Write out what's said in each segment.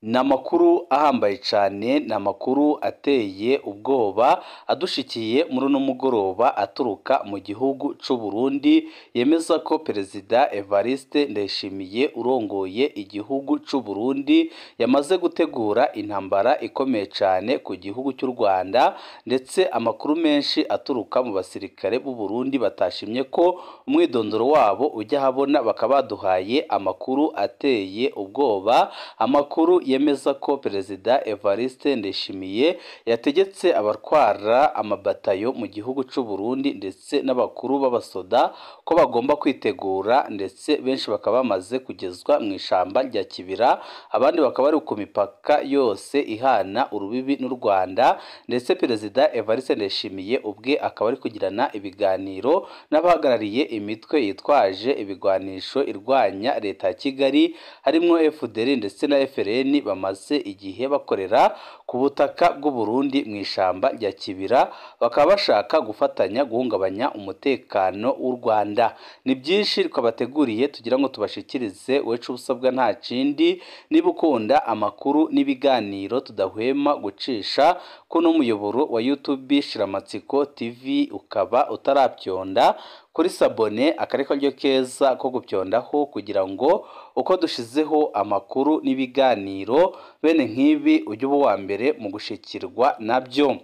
Ni amakuru ahambaye cyane, ni amakuru ateye ubwoba adushikiye muri uno mugoroba aturuka mu gihugu cy'u Burundi, yemeza ko Perezida Evariste Ndayishimiye urongoye igihugu cy'u Burundi yamaze gutegura intambara ikomeye cyane ku gihugu cy'u Rwanda, ndetse amakuru menshi aturuka mu basirikare b'u Burundi batashimye ko umwidondoro wabo ujya ahabona, bakaba baduhaye amakuru ateye ubwoba, amakuru yemeza ko Perezida Evariste Ndayishimiye yategetse abatwara amabatayo mu gihugu cy'u Burundi ndetse n'abakuru b'abasoda ko bagomba kwitegura, ndetse benshi bakaba bamaze kugezwa mu ishamba rya Kibira, abandi bakaba bari ku mipaka yose ihana urubibi n'u Rwanda, ndetse Perezida Evariste Ndayishimiye ubwe akaba ari kugirana ibiganiro n'abahagarariye imitwe yitwaje ibigwanisho irwanya leta ya Kigali, harimo FDL ndetse na FRN bamaze igihe bakorera ku butaka bw'u Burundi mu ishamba rya Kibira, bakaba bashaka gufatanya guhungabanya umutekano w'u Rwanda. Ni byinshi twabateguriye tugira ngo tubashikirize, wecu usabwa nta kindi, niba ukunda amakuru n'ibiganiro tudahwema gucisha kuno muyoboro wa YouTube Shiramatsiko TV, ukaba utarabyonda kuri sabone, akari karyo keza ko gupyondaho kugira ngo uko dushizeho amakuru n'ibiganiro bene nk'ibi ujye uba uwa mbere mu gushikirwa nabyo.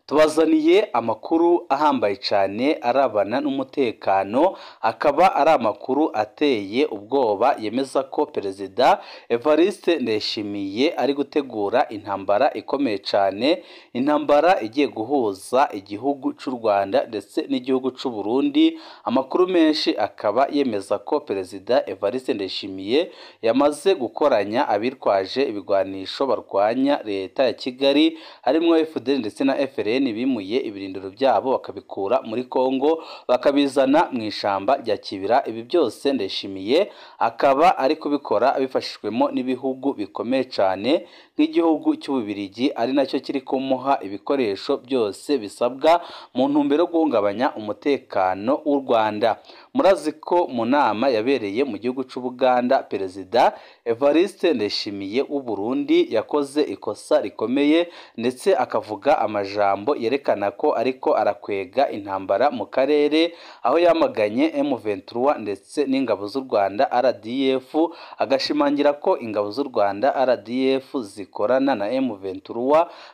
Tubazaniye amakuru ahambaye cyane arabana n'umutekano, akaba ari amakuru ateye ubwoba yemeza ko Perezida Evariste Ndayishimiye ari gutegura intambara ikomeye cyane, intambara igiye guhuza igihugu cy'u Rwanda ndetse n'igihugu cy'u Burundi. Amakuru menshi akaba yemeza ko Perezida Evariste Ndayishimiye yamaze gukoranya abitwaje ibigwanisho barwanya leta ya Kigali, harimo FDL ndetse na FRN bimuye ibirindiro byabo bakabikura muri Kongo bakabizana mu ishamba rya Kibira. Ibi byose Ndayishimiye akaba ari kubikora abifashijwemo n'ibihugu bikomeye cyane nk'igihugu cy'Ububirigi, ari nacyo kiri kumuha ibikoresho byose bisabwa mu ntumbero yo guhungabanya umutekano w'u Rwanda. Murazi ko mu nama yabereye mu gihugu cy'u Buganda, Perezida Evariste Ndayishimiye w'u Burundi yakoze ikosa rikomeye, ndetse akavuga amajambo yerekana ko ariko arakwega intambara mu karere, aho yamaganye M23 ndetse n'ingabo z'u Rwanda RDF, agashimangira ko ingabo z'u Rwanda RDF zikorana na M23,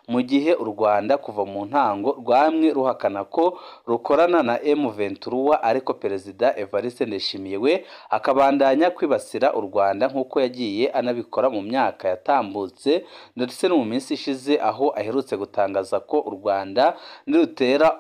mu gihe u Rwanda kuva mu ntango rwamwe ruhakana ko rukorana na M23, ariko Perezida Evariste Ndayishimiye we akabandanya kwibasira u Rwanda nk'uko yagiye anabikora mu myaka yatambutse ndetse no mu minsi ishize, aho aherutse gutangaza ko u Rwanda nirutera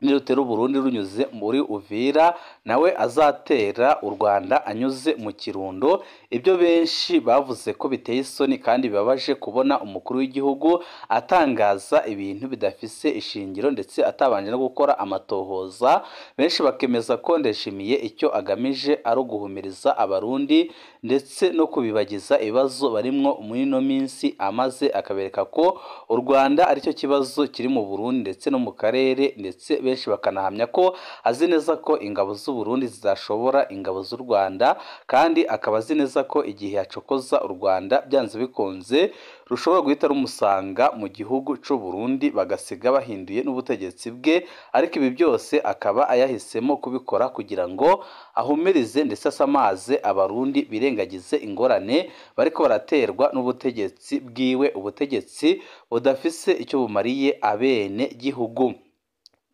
u Burundi runyuze muri Uvira, nawe azatera u Rwanda anyuze mu Kirundo. Ibyo benshi bavuze ko biteye isoni kandi bibabaje kubona umukuru w'igihugu atangaza ibintu bidafise ishingiro ndetse atabanje no gukora amatohoza. Benshi bakemeza ko Ndayishimiye icyo agamije ari uguhumiriza abarundi ndetse no kubibagiza ibibazo barimwo muri ino minsi, amaze akabereka ko u Rwanda aricyo kibazo kiri mu Burundi ndetse no mu karere, ndetse benshi bakanahamya ko azi neza ko ingabo z'u Burundi zizashobora ingabo z'u Rwanda, kandi akaba azi neza ko igihe yacokoza u Rwanda byanze bikunze rushobora guhita rumusanga mu gihugu cy'u Burundi bagasiga bahinduye n'ubutegetsi bwe. Ariko ibi byose akaba ayahisemo kubikora kugira ngo ahumirize ndetse asamaze abarundi birengagize ingorane bariko baraterwa n'ubutegetsi bwiwe, ubutegetsi budafise icyo bumariye abene gihugu.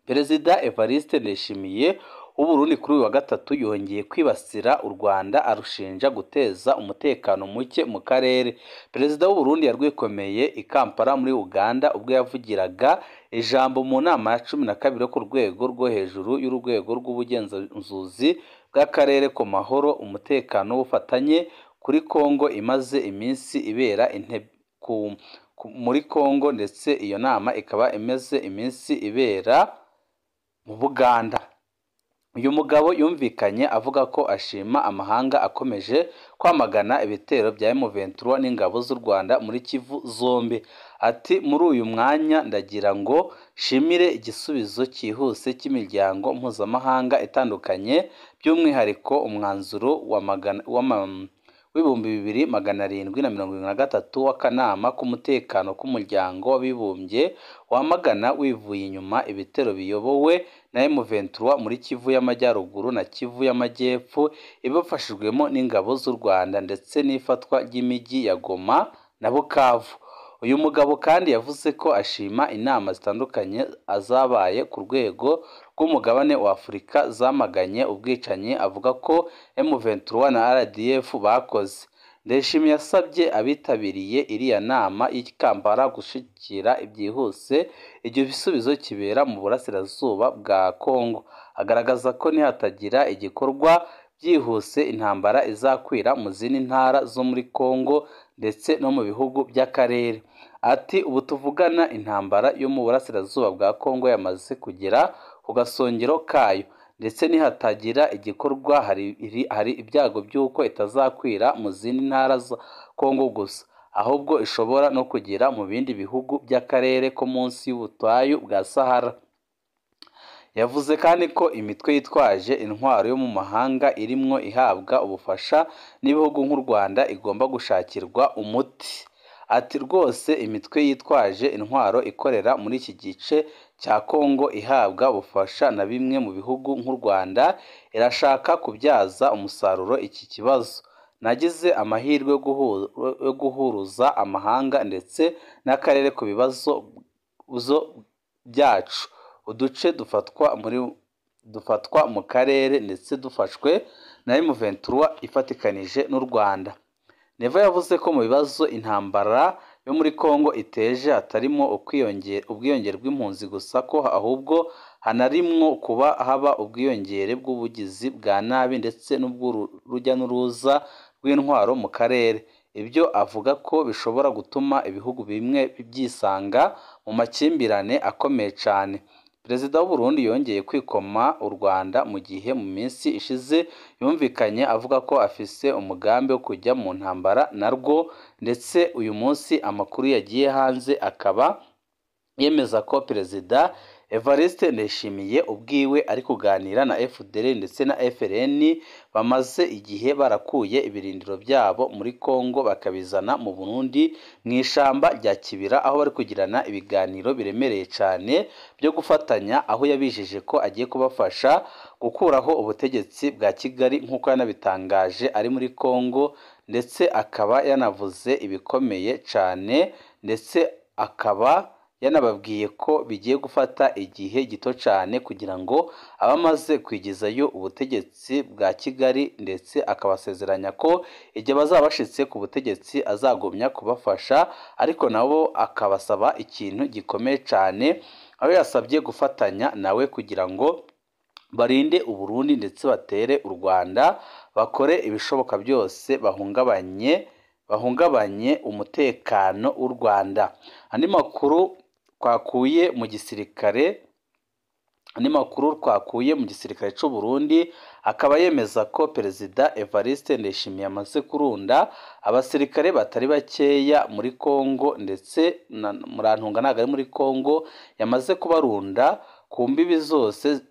Perezida Evariste Ndayishimiye w'u Burundi kuri uyu wa gatatu yongeye kwibasira u Rwanda, arushinja guteza umutekano muke mu karere. Perezida w'u Burundi yarwikomeye i Kampala muri Uganda ubwo yavugiraga ijambo mu nama ya 12 yo ku rwego rwo hejuru y'urwego rw'ubugenzuzi bw'akarere ku mahoro, umutekano w'ubufatanye kuri Kongo imaze iminsi ibera muri Kongo, ndetse iyo nama ikaba imaze iminsi ibera mu Buganda. Uyu mugabo yumvikanye avuga ko ashima amahanga akomeje kwamagana ibitero bya M23 n'ingabo z'u Rwanda muri Kivu zombi. Ati muri uyu mwanya ndagira ngo shimire igisubizo cyihuse cy'imiryango mpuzamahanga itandukanye, by'umwihariko umwanzuro w'2773 w'akanama k'umutekano k'umuryango w'abibumbye wamagana wivuye inyuma ibitero biyobowe na M23 muri Kivu y'Amajyaruguru na Kivu y'Amajyepfo ibafashijwemo n'ingabo z'u Rwanda ndetse n'ifatwa ry'imijyi ya Goma na Bukavu. Uyu mugabo kandi yavuze ko ashima inama zitandukanye azabaye ku rwego rw'umugabane wa Afurika zamaganye ubwicanyi avuga ko M23 na RDF bakoze. Ndayishimiye yasabye abitabiriye iriya nama y'i Kampala gushyigikira ibyihuse ibyo bisubizo kibera mu burasirazuba bwa Kongo. Agaragaza ko nihatagira igikorwa byihuse intambara izakwira mu zindi ntara zo muri Kongo ndetse no mu bihugu by'akarere. Ati ubu tuvugana intambara yo mu burasirazuba bwa Kongo yamaze kugera ku gasongero kayo, ndetse nihatagira igikorwa hari ibyago by'uko itazakwira mu zindi ntara za Kongo gusa, ahubwo ishobora no kugera mu bindi bihugu by'akarere ko munsi y'ubutayu bwa Sahara. Yavuze kandi ko imitwe yitwaje intwaro yo mu mahanga irimwo ihabwa ubufasha n'ibihugu nk'u Rwanda igomba gushakirwa umuti. Ati rwose imitwe yitwaje intwaro ikorera muri iki gice cya Kongo ihabwa ubufasha na bimwe mu bihugu nk'u Rwanda irashaka kubyaza umusaruro iki kibazo. Nagize amahirwe yo guhuruza amahanga ndetse n'akarere ku bibazo byacu. Uduce dufatwa mu karere ndetse dufashwe na M23 ifatikanije n'u Rwanda. Neva yavuze ko mu bibazo intambara yo muri Kongo iteje hatarimo ubwiyongere bw'impunzi gusa, ko ahubwo hanarimwo kuba haba ubwiyongere bw'ubugizi bwa nabi ndetse n'ubw'urujya n'uruza rw'intwaro mu karere. Ibyo avuga ko bishobora gutuma ibihugu bimwe byisanga mu makimbirane akomeye cyane. Perezida w'u Burundi yongeye kwikoma u Rwanda mu gihe mu minsi ishize yumvikanye avuga ko afise umugambi wo kujya mu ntambara narwo, ndetse uyu munsi amakuru yagiye hanze akaba yemeza ko Perezida Evariste Ndayishimiye ubwiwe ari kuganira na FDL ndetse na FRN bamaze igihe barakuye ibirindiro byabo muri Kongo bakabizana mu Burundi mu ishamba rya Kibira, aho bari kugirana ibiganiro biremereye cyane byo gufatanya, aho yabijeje ko agiye kubafasha gukuraho ubutegetsi bwa Kigali nk'uko yanabitangaje ari muri Kongo, ndetse akaba yanavuze ibikomeye cyane, ndetse akaba yanababwiye ko bigiye gufata igihe gito cyane kugira ngo abamaze kwigizayo ubutegetsi bwa Kigali, ndetse akabasezeranya ko igihe bazaba bashitse ku butegetsi azagumya kubafasha, ariko nabo akabasaba ikintu gikomeye cyane, aho yasabye gufatanya nawe kugira ngo barinde u Burundi ndetse batere u Rwanda, bakore ibishoboka byose bahungabanye umutekano w'u Rwanda. Andi makuru twakuye mu gisirikare cy'u Burundi akaba yemeza ko Perezida Evariste Ndayishimiye amaze kurunda abasirikare batari bakeya muri Kongo, ndetse murantunga ntabwo ari muri Kongo, yamaze kubarunda ku mbibi zose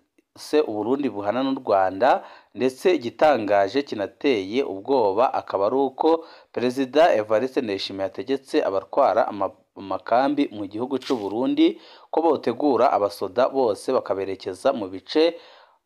u Burundi buhana n'u Rwanda, ndetse igitangaje kinateye ubwoba akaba ari uko Perezida Evariste Ndayishimiye yategetse abatwara amakambi mu gihugu cy'u Burundi ko botegura abasoda bose bakaberekeza mu bice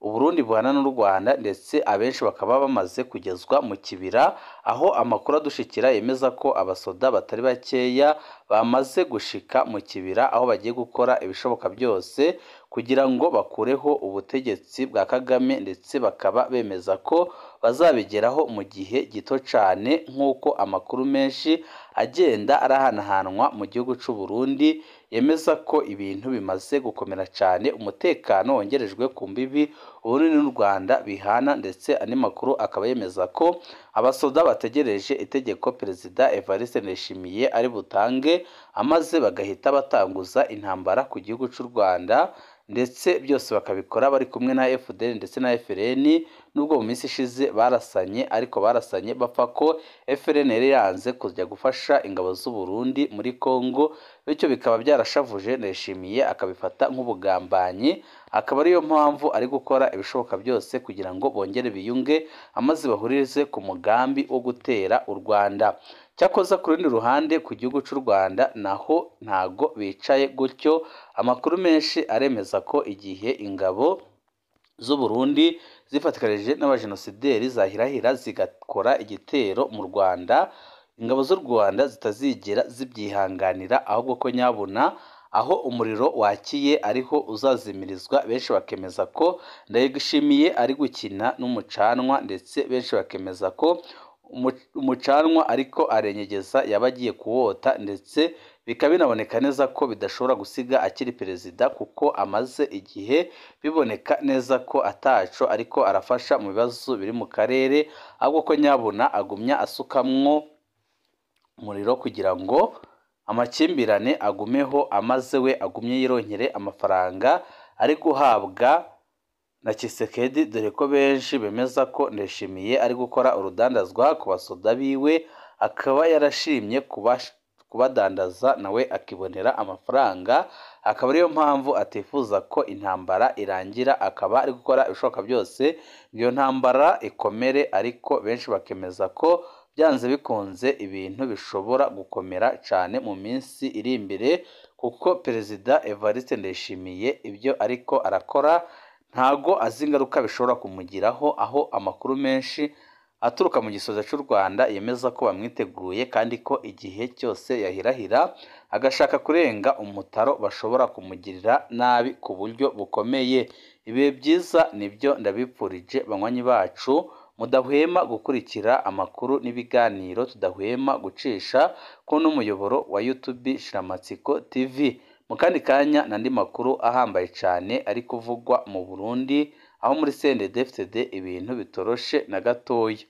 u Burundi buhana n'u Rwanda, ndetse abenshi bakaba bamaze kugezwa mu Kibira, aho amakuru adushikira yemeza ko abasoda batari bakeya bamaze gushika mu Kibira, aho bagiye gukora ibishoboka byose kugira ngo bakureho ubutegetsi bwa Kagame, ndetse bakaba bemeza ko bazabigeraho mu gihe gito cyane, nk'uko amakuru menshi agenda arahanahanwa mu gihugu cy'u Burundi yemeza ko ibintu bimaze gukomera cyane, umutekano wongerejwe ku mbibi Uburundi n'u Rwanda bihana, ndetse andi makuru akaba yemeza ko abasoda bategereje itegeko Perezida Evariste Ndayishimiye ari butange, amaze bagahita batanguza intambara ku gihugu cy'u Rwanda, ndetse byose bakabikora bari kumwe na FDL ndetse na FRN, nubwo mu minsi ishize barasanye, ariko barasanye bapfa ko FRN yari yanze kujya gufasha ingabo z'u Burundi muri Kongo bityo bikaba byarashavuje Ndayishimiye akabifata nk'ubugambanyi, akaba ariyo mpamvu ari gukora ibishoboka byose kugira ngo bongere biyunge amaze bahurize ku mugambi wo gutera u Rwanda. Cyakoza ku rundi ruhande ku gihugu cy'u Rwanda naho ntago bicaye gutyo, amakuru menshi aremeza ko igihe ingabo z'u Burundi zifatikanije n'abajenosideri zahirahira zigakora igitero mu Rwanda, ingabo z'u Rwanda zitazigera zibyihanganira, ahubwo ko nyabuna aho umuriro wakiye ariho uzazimirizwa. Benshi bakemeza ko Ndayishimiye ari gukina n'umucanwa, ndetse benshi bakemeza ko umucanwa ariko arenyegeza yaba agiye kuwota, ndetse bikaba binaboneka neza ko bidashobora gusiga akiri perezida, kuko amaze igihe biboneka neza ko ataco ariko arafasha mu bibazo biri mu karere, ahubwo ko nyabuna agumya asukamwo umuriro kugira ngo amakimbirane agumeho, amaze we agumye yironkere amafaranga ari guhabwa na Tshisekedi, dore ko benshi bemeza ko Ndayishimiye ari gukora urudandazwa ku basoda biwe, akaba yarashimye kubadandaza nawe akibonera amafaranga, akaba ariyo mpamvu atifuza ko intambara irangira, akaba ari gukora ibishoboka byose iyo ntambara ikomere, ariko benshi bakemeza ko byanze bikunze ibintu bishobora gukomera cyane mu minsi iri imbere, kuko Perezida Evariste Ndayishimiye ibyo ariko arakora ntago azi ingaruka bishobora kumugiraho, aho amakuru menshi aturuka mu gisoza cy'u Rwanda yemeza ko bamwiteguye, kandi ko igihe cyose yahirahira agashaka kurenga umutaro bashobora kumugirira nabi ku buryo bukomeye. Ibihe byiza nibyo ndabipfurije banywanyi bacu, mudahwema gukurikira amakuru n'ibiganiro tudahwema gucisha ko n'umuyoboro wa YouTube Shiramatsiko TV. Mu kandi kanya n'andi makuru ahambaye cyane ari kuvugwa mu Burundi, aho muri CNDD-FDD ibintu bitoroshe na gatoya.